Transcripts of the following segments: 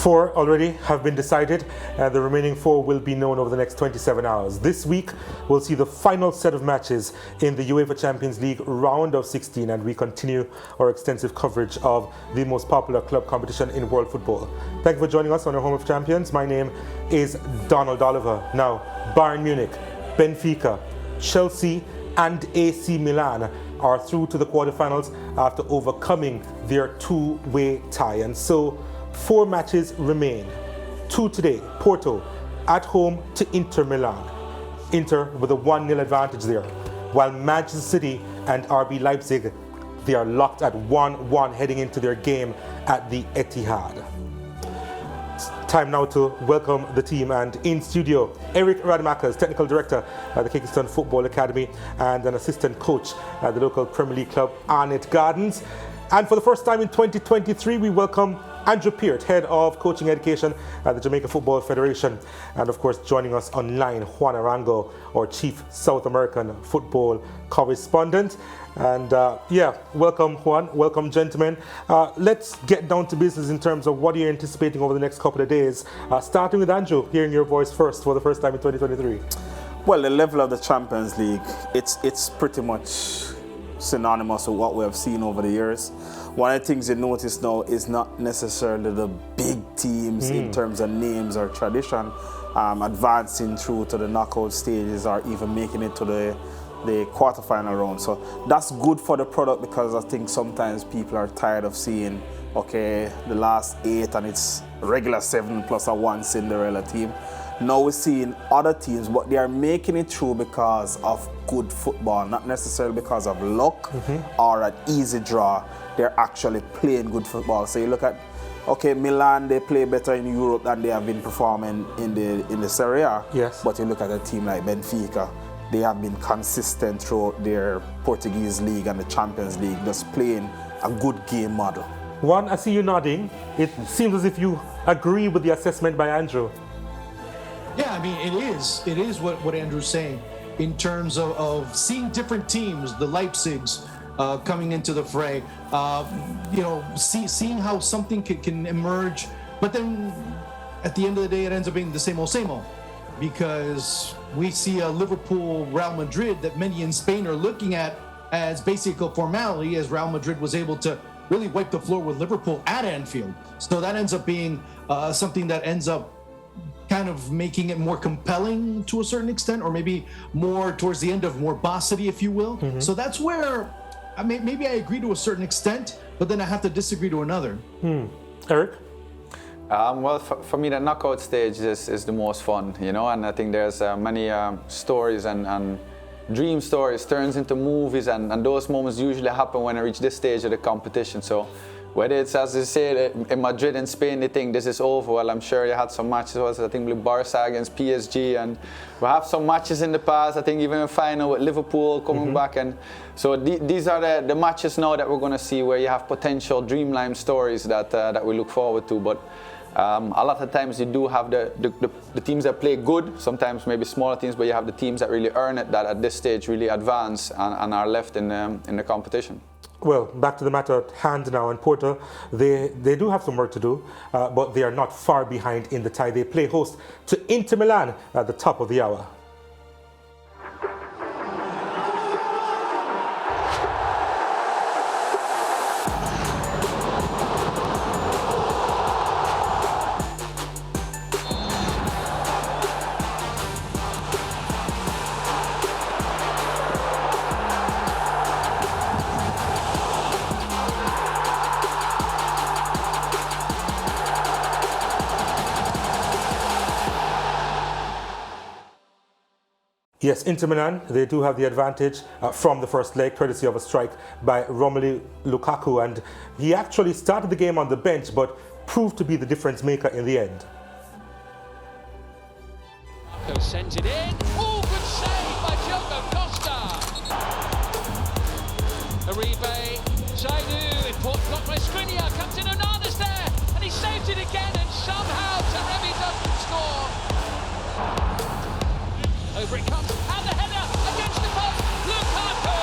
4 already have been decided, and the remaining 4 will be known over the next 27 hours. This week, we'll see the final set of matches in the UEFA Champions League RO16, and we continue our extensive coverage of the most popular club competition in world football. Thank you for joining us on our Home of Champions. My name is Donald Oliver. Now, Bayern Munich, Benfica, Chelsea, and AC Milan are through to the quarterfinals after overcoming their two-way tie. And so 4 matches remain. 2 today. Porto at home to Inter Milan. Inter with a 1-0 advantage there. While Manchester City and RB Leipzig, they are locked at 1-1 heading into their game at the Etihad. Time now to welcome the team, and in studio, Eric Rademacher, Technical Director at the Kingston Football Academy and an assistant coach at the local Premier League club Arnett Gardens. And for the first time in 2023, we welcome Andrew Peart, Head of Coaching Education at the Jamaica Football Federation. And of course, joining us online, Juan Arango, our Chief South American Football Correspondent. And welcome Juan, welcome gentlemen. Let's get down to business in terms of what you're anticipating over the next couple of days. Starting with Andrew, hearing your voice first for the first time in 2023. Well, the level of the Champions League, it's pretty much synonymous with what we have seen over the years. One of the things you notice now is not necessarily the big teams in terms of names or tradition advancing through to the knockout stages or even making it to the quarterfinal round. So that's good for the product, because I think sometimes people are tired of seeing, okay, the last 8 and it's regular 7 plus a 1 Cinderella team. Now we're seeing other teams, but they are making it through because of good football, not necessarily because of luck or an easy draw. They're actually playing good football. So you look at, okay, Milan, they play better in Europe than they have been performing in the Serie A. Yes. But you look at a team like Benfica, they have been consistent throughout their Portuguese league and the Champions League, just playing a good game model. Juan, I see you nodding. It seems as if you agree with the assessment by Andrew. Yeah, I mean, it is what Andrew's saying in terms of seeing different teams, the Leipzigs coming into the fray, seeing how something can emerge, but then at the end of the day, it ends up being the same old, because we see a Liverpool, Real Madrid that many in Spain are looking at as basically a formality, as Real Madrid was able to really wipe the floor with Liverpool at Anfield. So that ends up being something that ends up kind of making it more compelling to a certain extent, or maybe more towards the end of morbosity, if you will. So that's where maybe I agree to a certain extent, but then I have to disagree to another. Eric? Well, for me, the knockout stage is the most fun, and I think there's many stories and dream stories turns into movies, and those moments usually happen when I reach this stage of the competition. So whether it's, as you say, in Madrid and Spain, they think this is over. Well, I'm sure you had some matches, I think with Barca against PSG, and we have some matches in the past, I think even a final with Liverpool coming back. And so these are the matches now that we're going to see, where you have potential dreamline stories that we look forward to. But a lot of times you do have the teams that play good, sometimes maybe smaller teams, but you have the teams that really earn it, that at this stage really advance and are left in the competition. Well, back to the matter at hand now. In Porto, they do have some work to do, but they are not far behind in the tie. They play host to Inter Milan at the top of the hour. Yes, Inter Milan, they do have the advantage from the first leg, courtesy of a strike by Romelu Lukaku, and he actually started the game on the bench, but proved to be the difference maker in the end. Sends it in. Oh, good save by Diogo Costa. Uribe, Zaidu, important block by Skriniar, comes in, Onana's there, and he saves it again, and somehow Taremi doesn't score. Over it comes, and the header against the post. Lukaku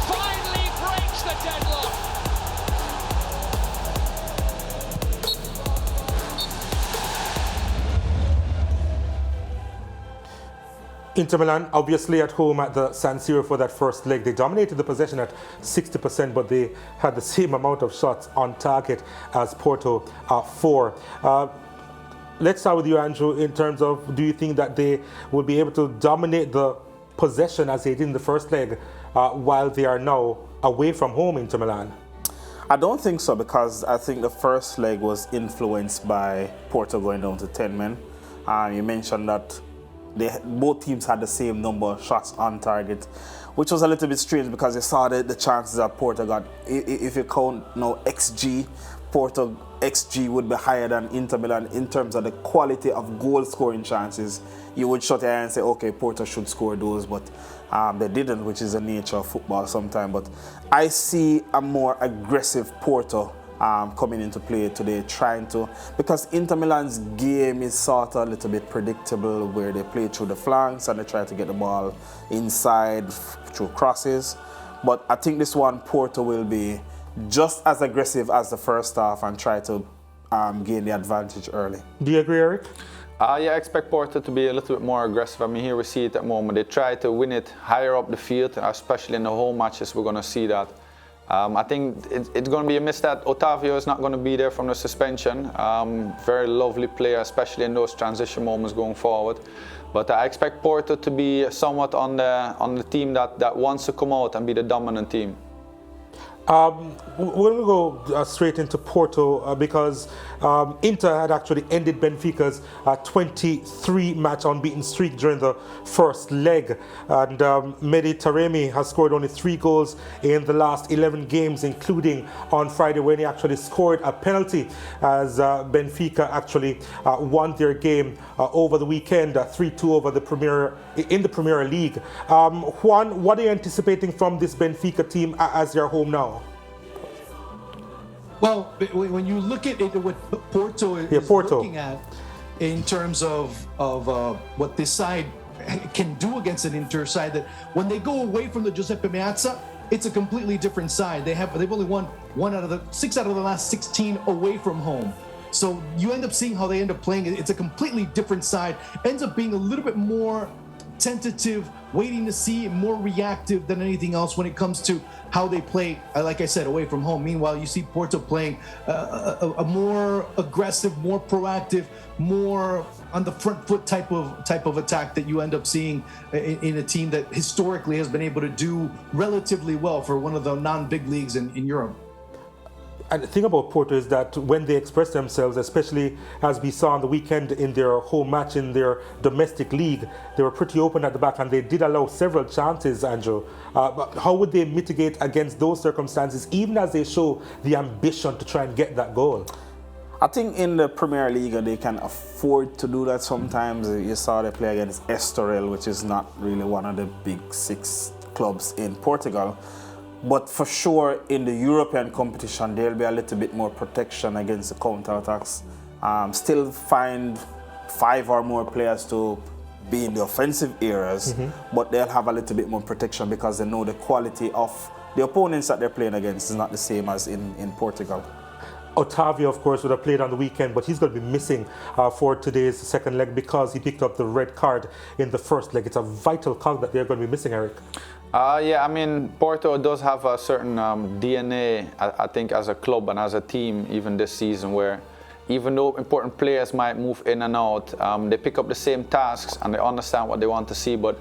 finally breaks the deadlock. Inter Milan, obviously at home at the San Siro for that first leg. They dominated the possession at 60%, but they had the same amount of shots on target as Porto, 4. Let's start with you, Andrew, in terms of, do you think that they will be able to dominate the possession as they did in the first leg while they are now away from home, Inter Milan? I don't think so, because I think the first leg was influenced by Porto going down to 10 men. You mentioned that both teams had the same number of shots on target, which was a little bit strange because you saw the chances that Porto got. If you count now XG, Porto XG would be higher than Inter Milan in terms of the quality of goal scoring chances. You would shut your eye and say, okay, Porto should score those, but they didn't, which is the nature of football sometimes. But I see a more aggressive Porto coming into play today, because Inter Milan's game is sort of a little bit predictable, where they play through the flanks and they try to get the ball inside through crosses. But I think this one, Porto will be just as aggressive as the first half and try to gain the advantage early. Do you agree, Eric? Yeah, I expect Porto to be a little bit more aggressive. I mean, here we see it at the moment. They try to win it higher up the field, especially in the home matches. We're going to see that. I think it's going to be a miss that Otavio is not going to be there from the suspension. Very lovely player, especially in those transition moments going forward. But I expect Porto to be somewhat on the team that wants to come out and be the dominant team. We're going to go straight into Porto because Inter had actually ended Benfica's 23-match unbeaten streak during the first leg. And Mehdi Taremi has scored only 3 goals in the last 11 games, including on Friday when he actually scored a penalty as Benfica actually won their game over the weekend, 3-2 over the Premier League. Juan, what are you anticipating from this Benfica team as they're home now? Well, when you look at it, what Porto is looking at in terms of what this side can do against an Inter side, that when they go away from the Giuseppe Meazza, it's a completely different side. They've only won 6 out of the last 16 away from home. So you end up seeing how they end up playing. It's a completely different side. Ends up being a little bit more tentative, waiting to see, more reactive than anything else when it comes to how they play, like I said, away from home. Meanwhile, you see Porto playing a more aggressive, more proactive, more on the front foot type of attack that you end up seeing in a team that historically has been able to do relatively well for one of the non-big leagues in Europe. And the thing about Porto is that when they express themselves, especially as we saw on the weekend in their home match in their domestic league, they were pretty open at the back and they did allow several chances, Andrew. But how would they mitigate against those circumstances, even as they show the ambition to try and get that goal? I think in the Premier League they can afford to do that sometimes. You saw they play against Estoril, which is not really one of the big 6 clubs in Portugal. But for sure, in the European competition, there'll be a little bit more protection against the counter-attacks. Still find 5 or more players to be in the offensive areas, but they'll have a little bit more protection because they know the quality of the opponents that they're playing against is not the same as in Portugal. Otavio, of course, would have played on the weekend, but he's going to be missing for today's second leg because he picked up the red card in the first leg. It's a vital cog that they're going to be missing, Eric. Yeah, I mean, Porto does have a certain DNA, I think, as a club and as a team, even this season, where even though important players might move in and out, they pick up the same tasks and they understand what they want to see. But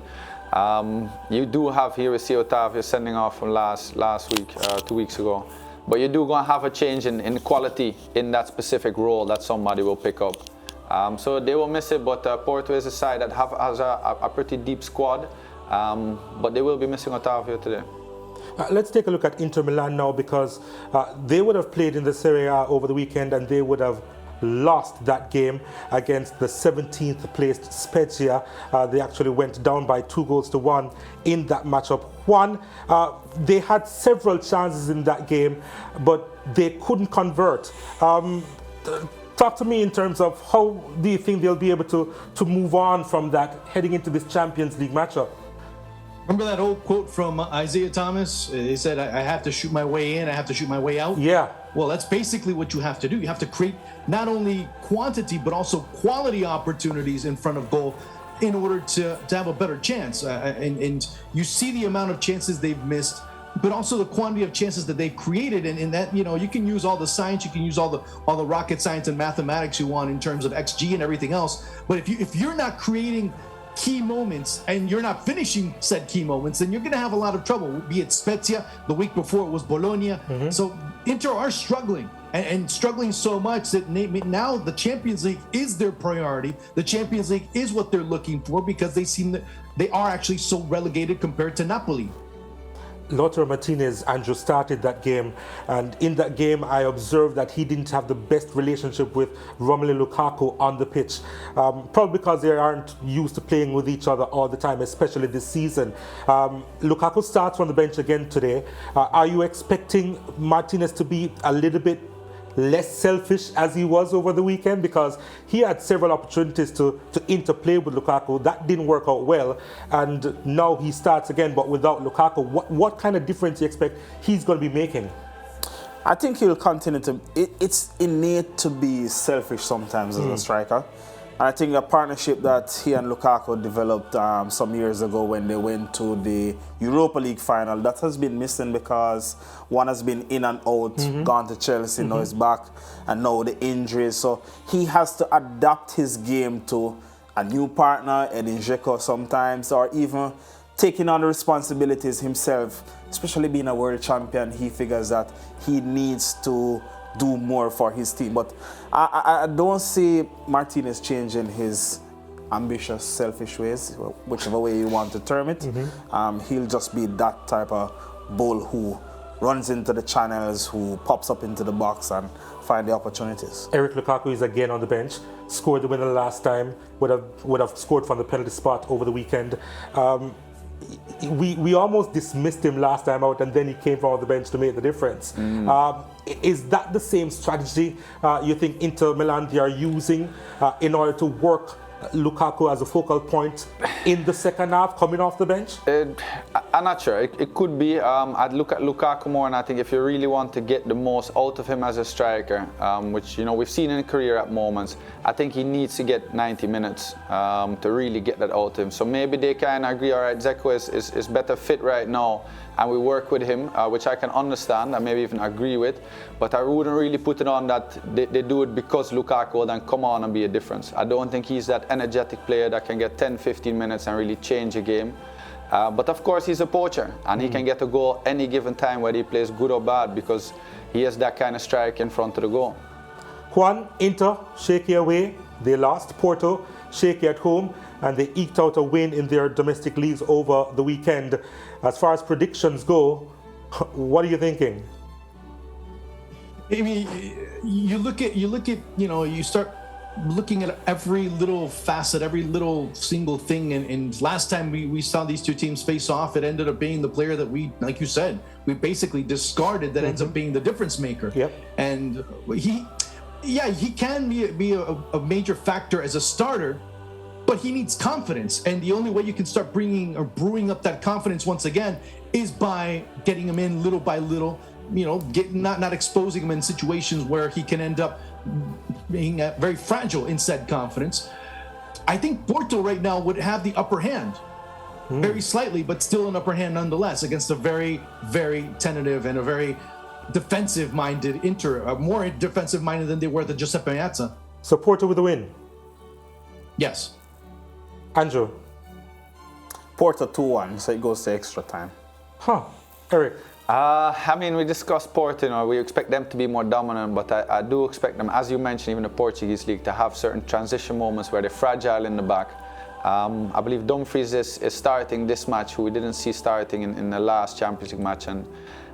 you do have here, we see Otavio sending off from last week, 2 weeks ago. But you do going to have a change in quality in that specific role that somebody will pick up. So they will miss it, but Porto is a side that has a pretty deep squad. But they will be missing Otavio today. Let's take a look at Inter Milan now because they would have played in the Serie A over the weekend and they would have lost that game against the 17th placed Spezia. They actually went down by 2-1 in that matchup. They had several chances in that game, but they couldn't convert. Talk to me in terms of how do you think they'll be able to move on from that heading into this Champions League matchup? Remember that old quote from Isaiah Thomas? He said, I have to shoot my way in, I have to shoot my way out. Yeah. Well, that's basically what you have to do. You have to create not only quantity, but also quality opportunities in front of goal in order to have a better chance. And you see the amount of chances they've missed, but also the quantity of chances that they've created. And that, you can use all the science, you can use all the rocket science and mathematics you want in terms of XG and everything else. But if you're not creating key moments and you're not finishing said key moments, then you're going to have a lot of trouble, be it Spezia, the week before it was Bologna. So Inter are struggling and struggling so much that now the Champions League is their priority. The Champions League is what they're looking for, because they seem that they are actually so relegated compared to Napoli. Lautaro Martinez, Andrew, started that game, and in that game I observed that he didn't have the best relationship with Romelu Lukaku on the pitch, probably because they aren't used to playing with each other all the time, especially this season. Lukaku starts on the bench again today. Are you expecting Martinez to be a little bit less selfish as he was over the weekend? Because he had several opportunities to interplay with Lukaku. That didn't work out well, and now he starts again, but without Lukaku. What kind of difference do you expect he's going to be making? I think he'll continue to. It's innate to be selfish sometimes as a striker. And I think a partnership that he and Lukaku developed some years ago when they went to the Europa League final, that has been missing because one has been in and out, gone to Chelsea, now he's back, and now the injuries. So he has to adapt his game to a new partner, Edin Dzeko sometimes, or even taking on the responsibilities himself, especially being a world champion. He figures that he needs to do more for his team. But I don't see Martinez changing his ambitious, selfish ways, whichever way you want to term it. He'll just be that type of bull who runs into the channels, who pops up into the box and find the opportunities. Eric Lukaku is again on the bench, scored the winner last time, would have scored from the penalty spot over the weekend. We almost dismissed him last time out, and then he came from the bench to make the difference. Is that the same strategy you think Inter Milan they are using in order to work Lukaku as a focal point in the second half, coming off the bench? I'm not sure. It could be. I'd look at Lukaku more, and I think if you really want to get the most out of him as a striker, which we've seen in a career at moments, I think he needs to get 90 minutes to really get that out of him. So maybe they can agree, all right, Dzeko is better fit right now, and we work with him, which I can understand and maybe even agree with, but I wouldn't really put it on that they do it because Lukaku will then come on and be a difference. I don't think he's that energetic player that can get 10-15 minutes and really change a game. But of course he's a poacher, and he can get a goal any given time, whether he plays good or bad, because he has that kind of strike in front of the goal. Juan, Inter, shaky away. They lost. Porto, shaky at home, and they eked out a win in their domestic leagues over the weekend. As far as predictions go, what are you thinking? I mean, you start looking at every little facet, every little single thing. And last time we saw these two teams face off, it ended up being the player that we, like you said, we basically discarded that ends up being the difference maker. Yep. And he can be a major factor as a starter, but he needs confidence. And the only way you can start bringing or brewing up that confidence once again is by getting him in little by little, not exposing him in situations where he can end up being very fragile in said confidence. I think Porto right now would have the upper hand, very slightly, but still an upper hand nonetheless, against a very, very tentative and a very defensive-minded Inter, more defensive-minded than they were the Giuseppe Meazza. So Porto with the win. Yes. Andrew. Porto 2-1, so it goes to extra time. Eric. We discussed Porto, we expect them to be more dominant, but I do expect them, as you mentioned, even the Portuguese league, to have certain transition moments where they're fragile in the back. I believe Dumfries is starting this match, who we didn't see starting in the last Champions League match, and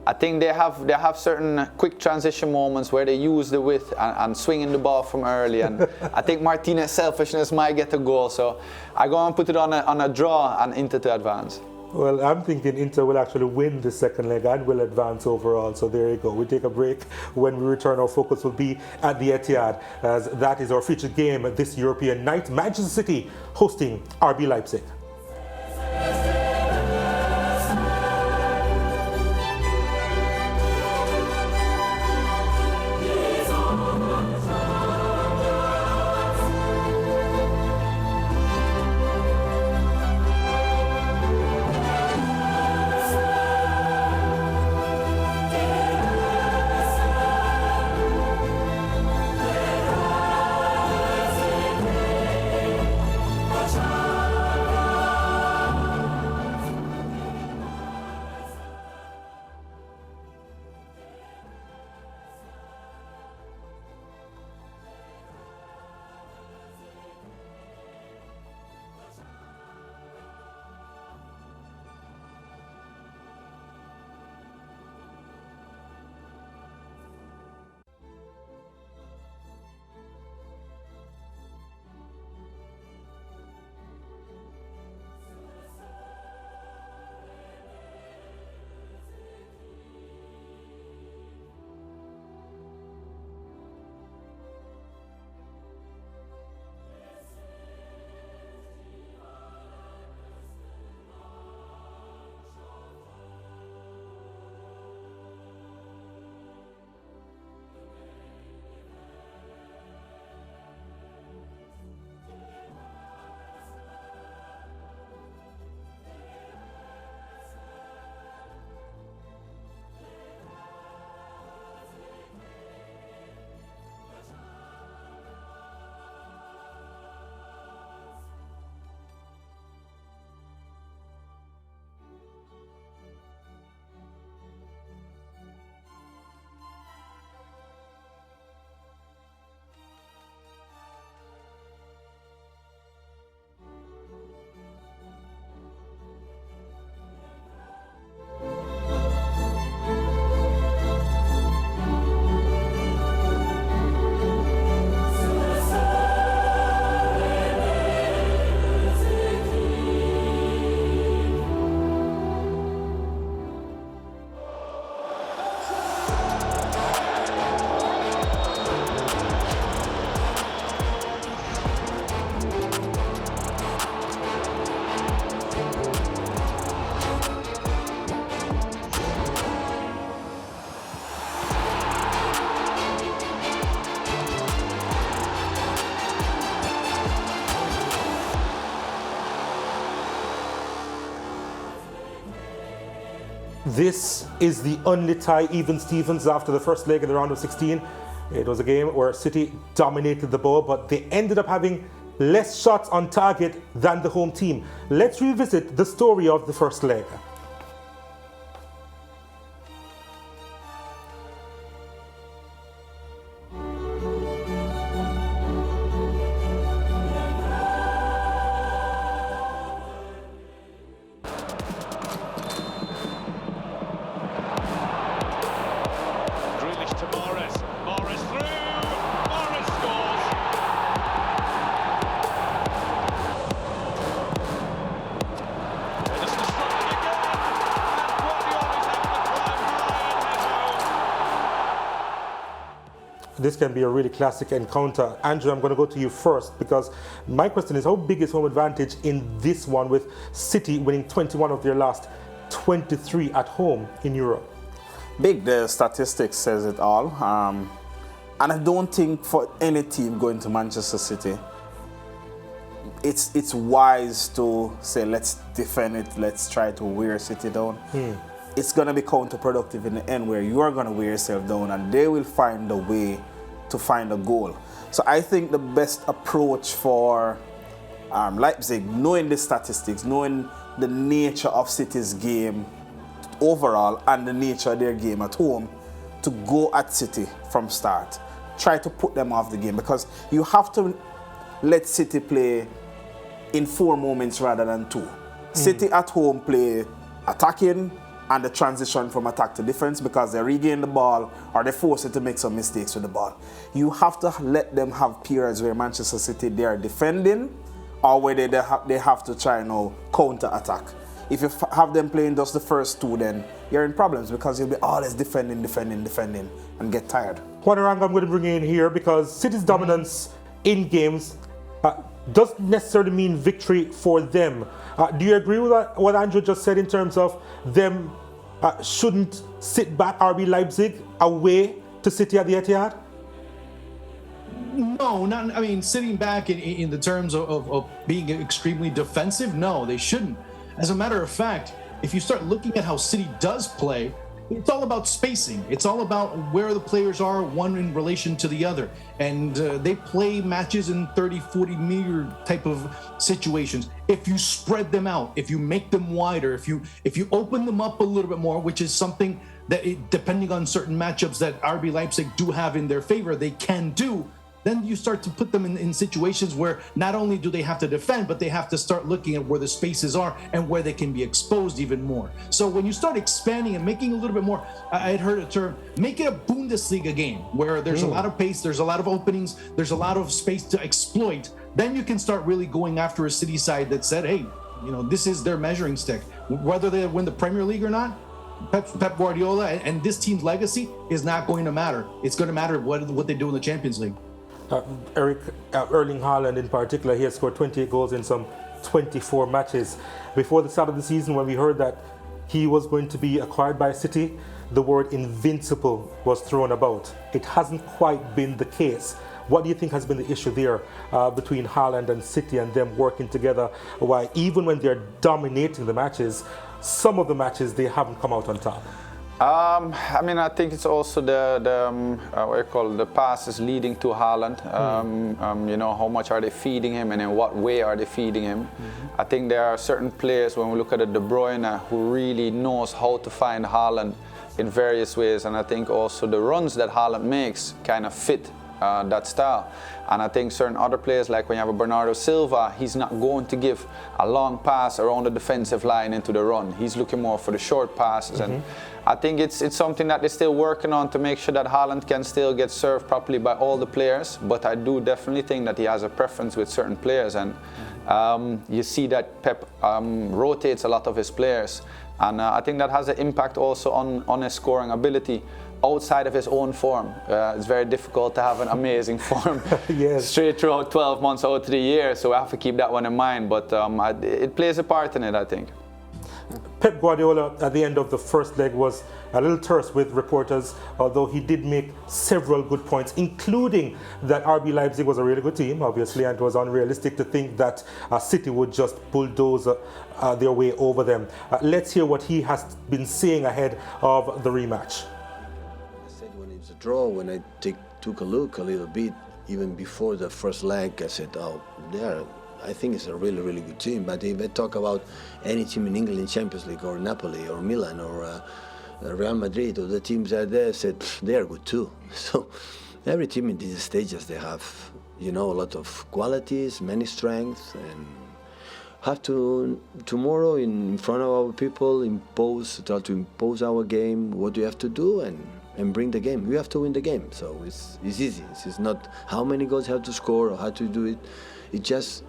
I think they have certain quick transition moments where they use the width and swinging the ball from early, and I think Martinez's selfishness might get a goal, so I go and put it on a draw and Inter to advance. Well, I'm thinking Inter will actually win the second leg and will advance overall. So there you go. We take a break. When we return, our focus will be at the Etihad, as that is our featured game this European night. Manchester City hosting RB Leipzig. This is the only tie, even Stevens, after the first leg of the round of 16. It was a game where City dominated the ball, but they ended up having less shots on target than the home team. Let's revisit the story of the first leg. This can be a really classic encounter. Andrew, I'm going to go to you first, because my question is, how big is home advantage in this one, with City winning 21 of their last 23 at home in Europe? Big. The statistics says it all. And I don't think for any team going to Manchester City, it's wise to say, let's defend it, let's try to wear City down. It's going to be counterproductive in the end, where you are going to wear yourself down and they will find a way to find a goal. So I think the best approach for Leipzig, knowing the statistics, knowing the nature of City's game overall and the nature of their game at home, to go at City from start. Try to put them off the game, because you have to let City play in 4 moments rather than 2. City at home play attacking and the transition from attack to defense, because they regain the ball or they force it to make some mistakes with the ball. You have to let them have periods where Manchester City, they are defending, or where they have to try and counter attack. If you have them playing just the first 2, then you're in problems, because you'll be always defending and get tired. Juanaranga, I'm going to bring you in here, because City's dominance in games doesn't necessarily mean victory for them. Do you agree with what Andrew just said in terms of them shouldn't sit back, RB Leipzig, away to City at the Etihad? No, not. I mean, sitting back in the terms of being extremely defensive, no, they shouldn't. As a matter of fact, if you start looking at how City does play, it's all about spacing. It's all about where the players are, one in relation to the other. And they play matches in 30, 40 meter type of situations. If you spread them out, if you make them wider, if you open them up a little bit more, which is something that, depending on certain matchups that RB Leipzig do have in their favor, they can do, then you start to put them in situations where not only do they have to defend, but they have to start looking at where the spaces are and where they can be exposed even more. So when you start expanding and making a little bit more, I had heard a term, make it a Bundesliga game, where there's a lot of pace, there's a lot of openings, there's a lot of space to exploit. Then you can start really going after a City side that said, hey, this is their measuring stick. Whether they win the Premier League or not, Pep Guardiola and this team's legacy is not going to matter. It's going to matter what they do in the Champions League. Erling Haaland in particular, he has scored 28 goals in some 24 matches. Before the start of the season, when we heard that he was going to be acquired by City, the word invincible was thrown about. It hasn't quite been the case. What do you think has been the issue there between Haaland and City and them working together? Why, even when they're dominating the matches, some of the matches they haven't come out on top? I think it's also the passes leading to Haaland. How much are they feeding him, and in what way are they feeding him? I think there are certain players, when we look at De Bruyne, who really knows how to find Haaland in various ways, and I think also the runs that Haaland makes kind of fit that style. And I think certain other players, like when you have a Bernardo Silva, he's not going to give a long pass around the defensive line into the run. He's looking more for the short passes. And I think it's something that they're still working on to make sure that Haaland can still get served properly by all the players. But I do definitely think that he has a preference with certain players. And you see that Pep rotates a lot of his players. And I think that has an impact also on his scoring ability outside of his own form. It's very difficult to have an amazing form straight throughout 12 months out of the year, so we have to keep that one in mind. But it plays a part in it, I think. Pep Guardiola at the end of the first leg was a little terse with reporters, although he did make several good points, including that RB Leipzig was a really good team, obviously, and it was unrealistic to think that City would just bulldoze their way over them. Let's hear what he has been saying ahead of the rematch. I said when it's a draw, when I took a look a little bit, even before the first leg, I said, oh, I think it's a really, really good team. But if I talk about any team in England, Champions League, or Napoli, or Milan, or Real Madrid, or the teams that are there, I said, they are good too. So every team in these stages, they have, a lot of qualities, many strengths, and have to, tomorrow, in front of our people, try to impose our game, what we have to do, and bring the game. We have to win the game. So it's easy. It's not how many goals you have to score or how to do it. It's just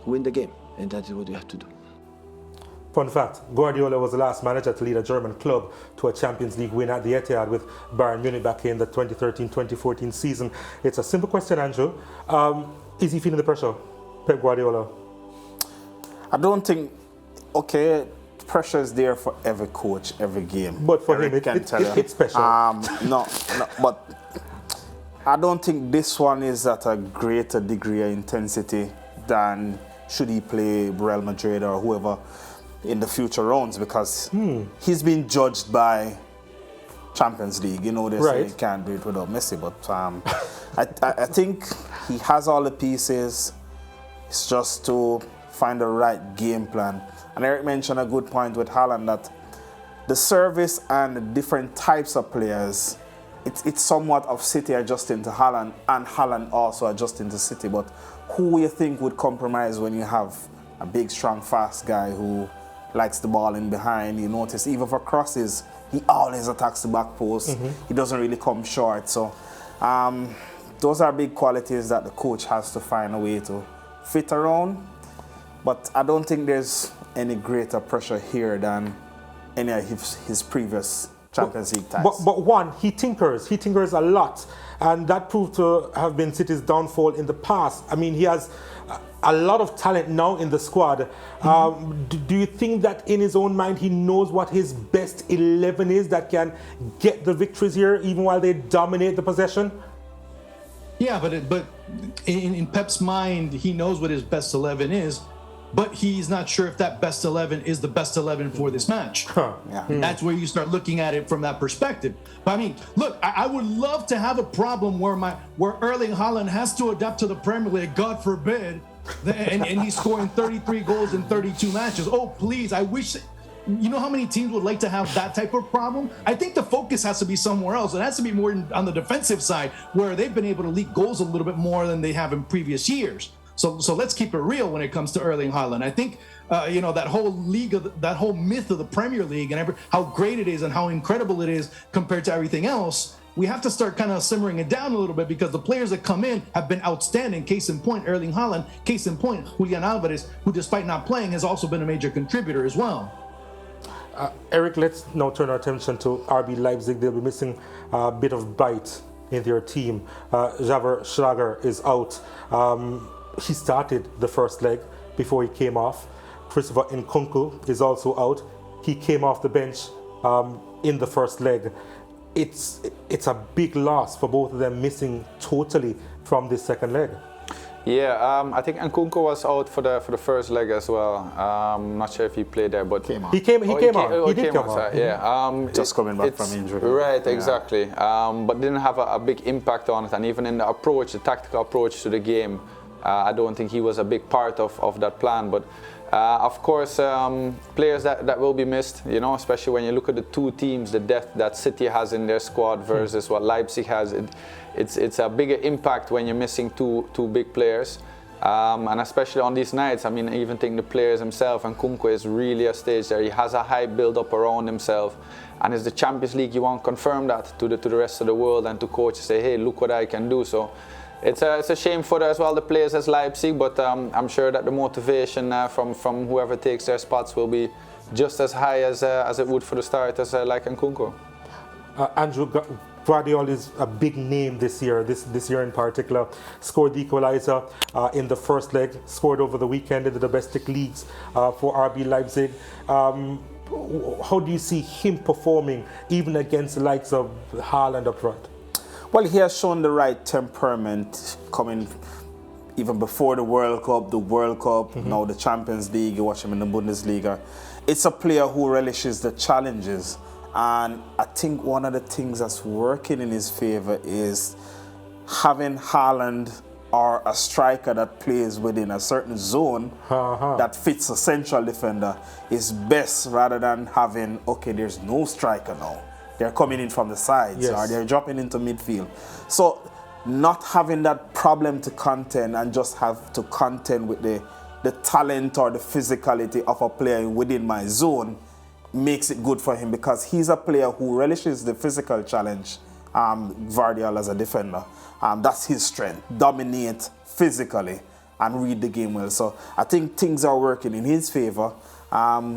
win the game, and that is what you have to do. Fun fact, Guardiola was the last manager to lead a German club to a Champions League win at the Etihad with Bayern Munich back in the 2013-2014 season. It's a simple question, Andrew. Is he feeling the pressure, Pep Guardiola? I don't think, pressure is there for every coach, every game. But for him, it's special. No, but I don't think this one is at a greater degree of intensity than should he play Real Madrid or whoever in the future rounds, because he's been judged by Champions League. They say he can't do it without Messi, but I think he has all the pieces. It's just to find the right game plan. And Eric mentioned a good point with Haaland, that the service and the different types of players, it's somewhat of City adjusting to Haaland and Haaland also adjusting to City. But who you think would compromise when you have a big, strong, fast guy who likes the ball in behind? You notice even for crosses, he always attacks the back post. He doesn't really come short. So those are big qualities that the coach has to find a way to fit around. But I don't think there's any greater pressure here than any of his previous Champions League ties. But one, he tinkers a lot, and that proved to have been City's downfall in the past. I mean, he has a lot of talent now in the squad. Do you think that in his own mind he knows what his best 11 is that can get the victories here, even while they dominate the possession? Yeah, but in Pep's mind, he knows what his best 11 is, but he's not sure if that best 11 is the best 11 for this match. That's where you start looking at it from that perspective. But I mean, look, I would love to have a problem where Erling Haaland has to adapt to the Premier League, God forbid, and he's scoring 33 goals in 32 matches. Oh, please, I wish... You know how many teams would like to have that type of problem? I think the focus has to be somewhere else. It has to be more on the defensive side, where they've been able to leak goals a little bit more than they have in previous years. So let's keep it real when it comes to Erling Haaland. I think that whole league, that whole myth of the Premier League and how great it is and how incredible it is compared to everything else, we have to start kind of simmering it down a little bit, because the players that come in have been outstanding. Case in point, Erling Haaland. Case in point, Julian Alvarez, who despite not playing has also been a major contributor as well. Eric, let's now turn our attention to RB Leipzig. They'll be missing a bit of bite in their team. Javier Schlager is out. He started the first leg before he came off. Christopher Nkunku is also out. He came off the bench in the first leg. It's a big loss for both of them, missing totally from this second leg. Yeah, I think Nkunku was out for the first leg as well. I'm not sure if he played there, but he came on. He did come on. Yeah, just coming back from injury. Right, exactly. But didn't have a big impact on it, and even in the approach, the tactical approach to the game, I don't think he was a big part of that plan. But of course, players that will be missed, especially when you look at the two teams, the depth that City has in their squad versus what Leipzig has. It's a bigger impact when you're missing two big players, and especially on these nights. I mean, I even think the players himself, and Nkunku is really a stage there. He has a high build-up around himself, and it's the Champions League. You want to confirm that to the rest of the world and to coaches, say, hey, look what I can do. So it's a shame for as well the players as Leipzig, but I'm sure that the motivation from whoever takes their spots will be just as high as it would for the starters like Nkunku. Andrew, Guardiola is a big name this year in particular. Scored the equalizer in the first leg, scored over the weekend in the domestic leagues for RB Leipzig. how do you see him performing even against the likes of Haaland up front? Well, he has shown the right temperament coming even before the World Cup, now the Champions League, you watch him in the Bundesliga. It's a player who relishes the challenges. And I think one of the things that's working in his favor is having Haaland or a striker that plays within a certain zone that fits a central defender is best, rather than having, okay, there's no striker now. They're coming in from the sides, or they're dropping into midfield. So not having that problem to contend and just have to contend with the talent or the physicality of a player within my zone makes it good for him, because he's a player who relishes the physical challenge. Vardiol as a defender, that's his strength. Dominate physically and read the game well. So I think things are working in his favor. A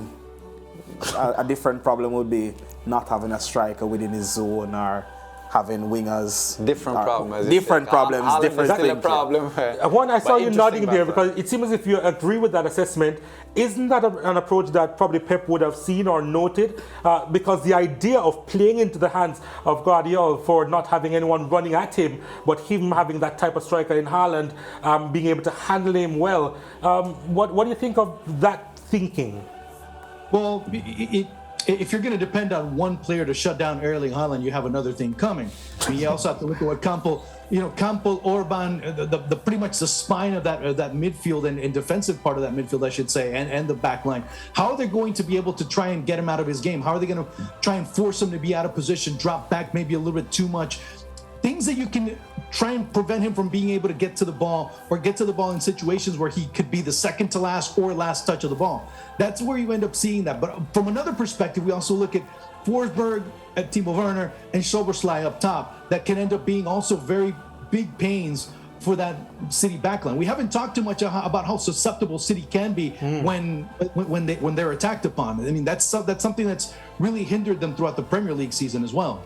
different problem would be not having a striker within his zone, or having wingers. Different problems. Different problems. Different still a things. problem. Juan, I saw you nodding there, background. because it seems as if you agree with that assessment. Isn't that an approach that probably Pep would have seen or noted? Because the idea of playing into the hands of Guardiola for not having anyone running at him, but him having that type of striker in Haaland, being able to handle him well. What do you think of that thinking? Well, if you're going to depend on one player to shut down Erling Haaland, you have another thing coming. I mean, you also have to look at what Campbell, Orban, the pretty much the spine of that midfield and defensive part of that midfield, I should say, and the back line. How are they going to be able to try and get him out of his game? How are they going to try and force him to be out of position, drop back maybe a little bit too much? Things that you can try and prevent him from being able to get to the ball, or get to the ball in situations where he could be the second to last or last touch of the ball. That's where you end up seeing that. But from another perspective, we also look at Forsberg, at Timo Werner, and Szoboszlai up top. That can end up being also very big pains for that City backline. We haven't talked too much about how susceptible City can be when they're attacked upon. I mean, that's something that's really hindered them throughout the Premier League season as well.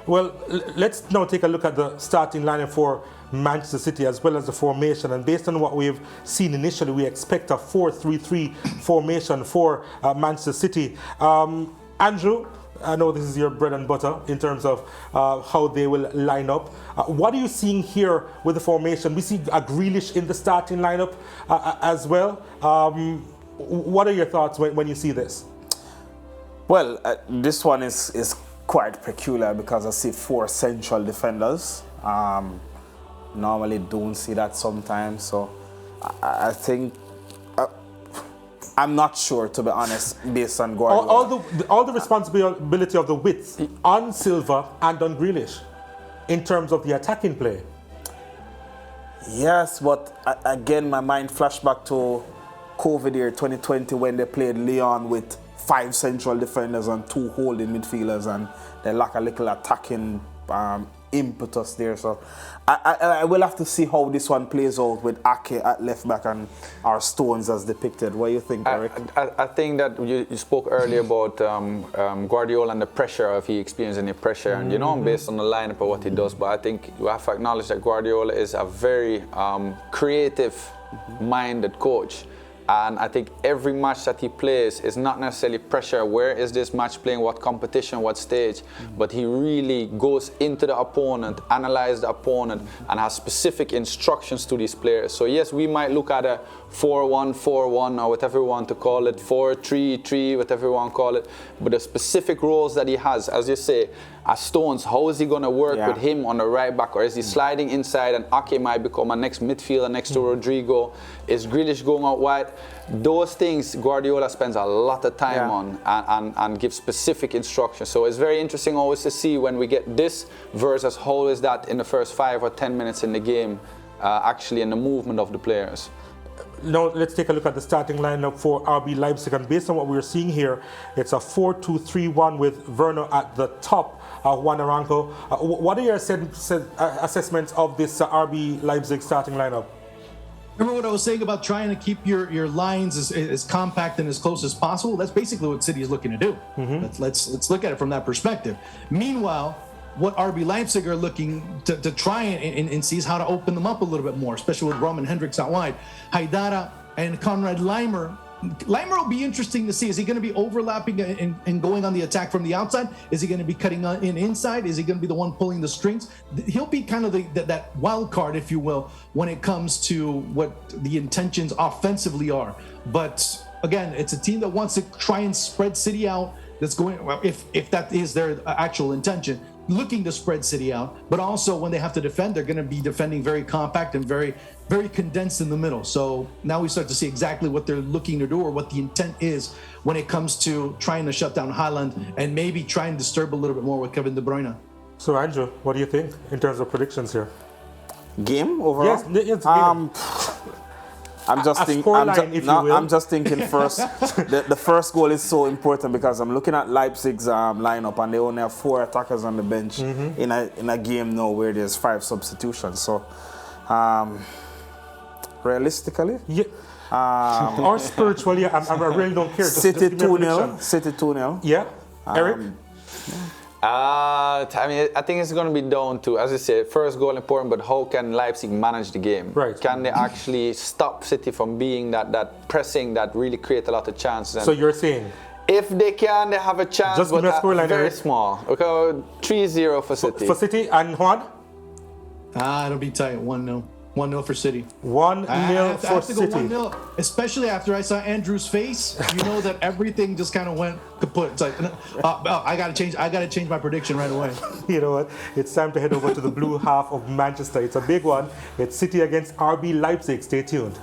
Well, let's now take a look at the starting lineup for Manchester City, as well as the formation. And based on what we've seen initially, we expect a 4-3-3 formation for Manchester City. Andrew, I know this is your bread and butter in terms of how they will line up. What are you seeing here with the formation? We see a Grealish in the starting lineup as well. What are your thoughts when you see this? Well, this one is quite peculiar, because I see 4 central defenders. Normally don't see that sometimes, so I think I'm not sure, to be honest, based on Guardiola. All the responsibility of the width on Silva and on Grealish in terms of the attacking play. Yes, but again, my mind flashed back to COVID year 2020, when they played Lyon with 5 central defenders and 2 holding midfielders, and they lack a little attacking impetus there. So I will have to see how this one plays out with Ake at left back and our Stones as depicted. What do you think, Eric? I think that you spoke earlier about Guardiola and the pressure, if he experienced any pressure, and based on the lineup of what he does. But I think you have to acknowledge that Guardiola is a very creative-minded coach. And I think every match that he plays is not necessarily pressure. Where is this match playing? What competition? What stage? But he really goes into the opponent, analyzes the opponent, and has specific instructions to these players. So yes, we might look at a 4-1-4-1, or whatever we want to call it, 4-3-3, whatever we want to call it. But the specific roles that he has, as you say, as Stones, how is he going to work with him on the right back? Or is he sliding inside and Ake might become a next midfielder next to Rodrigo? Is Grealish going out wide? Those things Guardiola spends a lot of time on and gives specific instructions. So it's very interesting always to see when we get this versus how is that in the first 5 or 10 minutes in the game, actually in the movement of the players. Now let's take a look at the starting lineup for RB Leipzig, and based on what we're seeing here, it's a 4-2-3-1 with Werner at the top, Juan Aranco. What are your assessments of this RB Leipzig starting lineup? Remember what I was saying about trying to keep your lines as compact and as close as possible? That's basically what City is looking to do. Let's look at it from that perspective. Meanwhile, what RB Leipzig are looking to try and see is how to open them up a little bit more, especially with Roman Hendricks out wide. Haidara and Konrad Leimer Leimer will be interesting to see. Is he going to be overlapping and going on the attack from the outside? Is he going to be cutting in inside? Is he going to be the one pulling the strings? He'll be kind of that wild card, if you will, when it comes to what the intentions offensively are. But again, it's a team that wants to try and spread City out. That's going, if that is their actual intention, looking to spread City out. But also when they have to defend, they're going to be defending very compact and very, very condensed in the middle. So now we start to see exactly what they're looking to do, or what the intent is when it comes to trying to shut down Haaland and maybe try and disturb a little bit more with Kevin De Bruyne. So Andrew, what do you think in terms of predictions here? Game overall? Yes, game. I'm just thinking first. The first goal is so important because I'm looking at Leipzig's lineup, and they only have 4 attackers on the bench in a game now where there's 5 substitutions. So realistically, or spiritually, I really don't care. City 2-0. City 2-0. Yeah, Eric. I mean, I think it's going to be down to, as I said, first goal important, but how can Leipzig manage the game? Right. Can they actually stop City from being that pressing that really create a lot of chances? And so you're saying, if they can, they have a chance, just but scoreline, very Eric. Small. Okay, 3-0 for City. For City, and Juan? It'll be tight. 1-0. 1-0 for City. 1-0 for City. Go 1-0, especially after I saw Andrew's face. You know that everything just kind of went kaput. It's like, I gotta change my prediction right away. You know what? It's time to head over to the blue half of Manchester. It's a big one. It's City against RB Leipzig. Stay tuned.